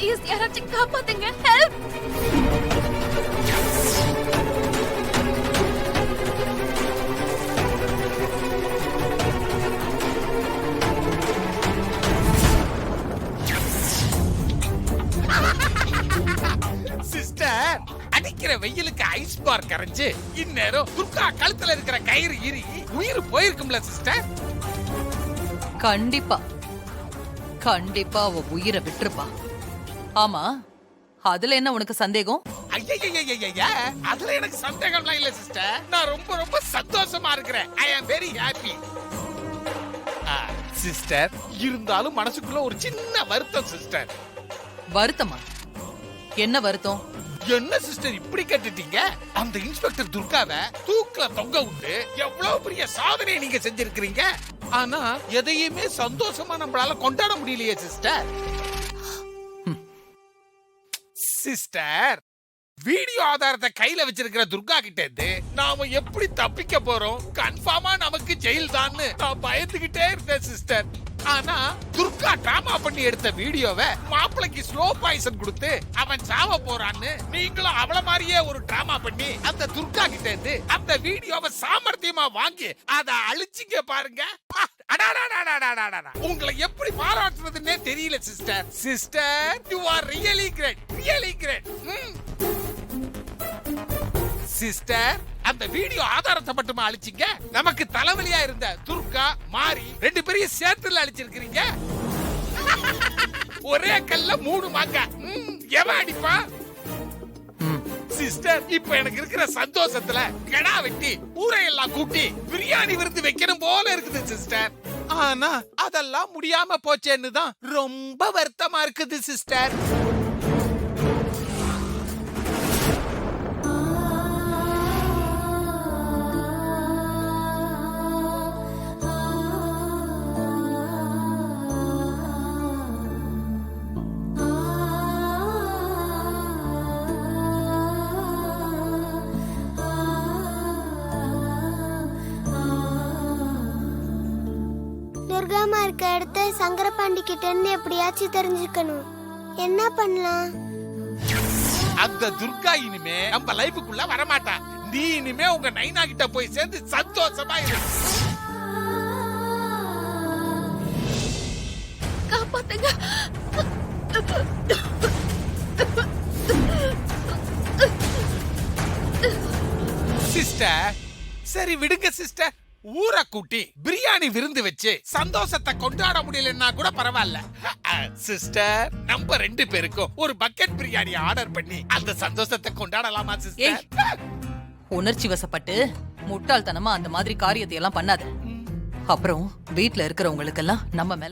Please யாராச்சும் காப்பாத்துங்க. Help. Sister, அடிக்கிற வெயிலுக்கு ஐஸ் பார் கரைஞ்சு இந்நேரம் துர்கா கழுத்துல இருக்கிற கயிறு இறுகி உயிர் போயிருக்கும்ல சிஸ்டர். கண்டிப்பா கண்டிப்பா அவ உயிரை விட்டுருப்பா. ஆமா, அதுல என்ன உனக்கு சந்தேகம்? ஐயா, அதுல எனக்கு சந்தேகம்லாம் இல்ல சிஸ்டர். நான் ரொம்ப ரொம்ப சந்தோஷமா இருக்கிறேன். ஐ அம் வெரி ஹாப்பி சிஸ்டர். இருந்தாலும் மனசுக்குள்ள ஒரு சின்ன வருத்தம் சிஸ்டர். வருத்தமா? என்ன வருத்தம்? என்ன சிஸ்டர் இப்படி கேட்டுட்டீங்க? அந்த இன்ஸ்பெக்டர் துர்காவை தூக்குல தொங்க விட்டு எவ்வளவு பெரிய சாதனை நீங்க செஞ்சிருக்கீங்க. ஆனா எதையுமே சந்தோஷமா நம்மளால கொண்டாட முடியலையே சிஸ்டர். சிஸ்டர், வீடியோ ஆதாரத்தை கையில வச்சிருக்கிற துர்கா கிட்ட இருந்து நாம எப்படி தப்பிக்க போறோம்? கன்ஃபார்மா நமக்கு ஜெயில் தான் நான் பயந்துகிட்டே இருந்தேன் சிஸ்டர். ஆனா துர்கா டிராமா பண்ணி எடுத்த வீடியோவை மாப்பிளைக்கு ஸ்லோ பாய்சன் கொடுத்து அவன் சாவ போறான்னு நீங்களும் அவள மாதிரியே ஒரு டிராமா பண்ணி அந்த துர்கா கிட்ட இருந்து அந்த வீடியோவை சாமர்த்தியமா வாங்கி அதை அழிச்சிங்க பாருங்க. உங்களை எப்படி பாராட்டுறதுன்னே தெரியல sister. Sister, you are really great, really great. Sister, அந்த வீடியோ ஆதாரத்தை மட்டுமா அழிச்சிங்க? நமக்கு தலைவலியா இருந்த துர்கா மாறி ரெண்டு பேரையும் சேர்த்துல அழிச்சிருக்கீங்க. ஒரே கல்ல 3 மாங்கா. எவன் அடிப்பா? சிஸ்டர், இப்ப எனக்கு இருக்கிற சந்தோஷத்துல கடா வெட்டி ஊரையெல்லாம் கூட்டி பிரியாணி விருந்து வைக்கணும் போல இருக்குது சிஸ்டர். ஆனா அதெல்லாம் முடியாம போச்சேன்னு தான் ரொம்ப வருத்தமா இருக்குது சிஸ்டர். துர்காமா இருக்க இடத்த சங்கரபாண்டி கிட்ட இருந்து எப்படியாச்சும் தெரிஞ்சுக்கணும். என்ன பண்ணலாம்? அந்த துர்கா இனிமே நம்ம லைஃபுக்குள்ள வரமாட்டா. நீ இனிமே உங்க நைனா கிட்ட போய் சேர்ந்து சந்தோஷமா இரு. காப்பாத்துங்க. சிஸ்டர், சரி விடுங்க சிஸ்டர். ஊரை கூட்டி பிரியாணி விருந்து வச்சு சந்தோஷத்தை கொண்டாட முடியலன்னா கூட பரவாயில்ல சிஸ்டர். நம்ம 2 பேருக்கும் ஒரு பக்கெட் பிரியாணி ஆர்டர் பண்ணி அந்த சந்தோஷத்தை கொண்டாடலாமா சிஸ்டர்? உணர்ச்சி வசப்பட்டு முட்டாள்தனமா அந்த மாதிரி காரியத்தை எல்லாம் பண்ணாத. அப்புறம் வீட்ல இருக்கிறவங்களுக்கெல்லாம் நம்ம மேல